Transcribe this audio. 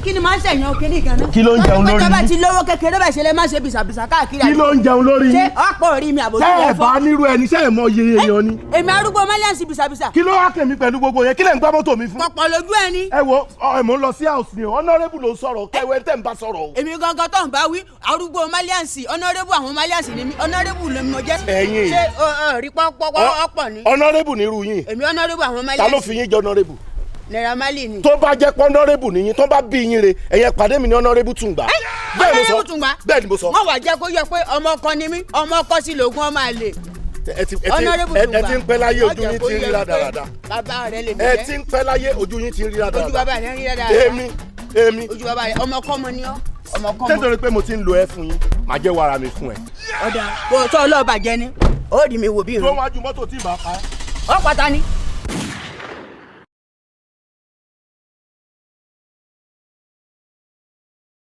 kí ni máa ń ṣèyàn kíní kan náà. kí ló ń jẹun lórí yín. ọjọ́ ti lówó kékeré bẹ̀ ṣe lè má ṣe bìsàbìsà káàkiri. kí ló ń jẹun lórí yín. ṣé ọ̀pọ̀ orí mi àbójú tẹ́ ẹ̀ rẹ̀ fọ́. bá nírú ẹni ṣé ẹ̀ mọ iye èèyàn ni. èmi arúgbó Marlian sí bìsàbìsà. kí ló wá kèmí pẹ̀lú gbogbo yẹn kí lẹ̀ ń gbá mọ́tò mi fún. pọ̀pọ̀ lójú ẹ ni. ẹ wo mò ń lọ sí house ni Honourable ló ń sọ̀rọ̀ kẹwẹ́ tẹ̀ ń bá sọ̀rọ̀ o. èmi gangan tó ń bá wí arúgbó Marlian sí Honourable àwọn Marlian sí ni mí Honourable ló ń mọ jẹ́. ẹ̀yin ṣé rí pọ́pọ́ ọ̀pọ̀ ni. Honourable nírú yín. èmi Honourable àwọn Marlian sí. ta ló fi yín jẹ Honourable. Naira Marley ni. tó bá jẹ́ pé Honourable nìyín tó bá bí yín re ẹ̀yẹn pàdé mi ní Honourable Tungba. bẹ́ẹ̀ ni mo sọ. wọ́n wá jẹ́ kó yẹ pé ọmọ ọkọ ni mí ọmọ ọkọ sí lògùn ọmọ àlè. ẹ ti ń pẹ́ láyé ojú yín ti ń rí rádaràda. bàbá rẹ lè mi jẹ́. ẹ ti ń pẹ́ láyé ojú yín ti ń rí rádaràda. ojú bàbá rẹ ń rí rádaràda. èmi. ojú bàbá rẹ ọmọ ọkọ mọ ni ọ́ ọmọ ọkọ mọ. tẹ́tọ̀rọ̀ pé mo ti ń lo ẹ fún yín màá jẹ́ wàrà mi fún ẹ. ọ̀dà kò tó ọlọ́ọ̀bà jẹ ni ó rí mi wò bí irun. tó wájú mọ́tò tí ì bá pa ẹ́. ọ pátá ni.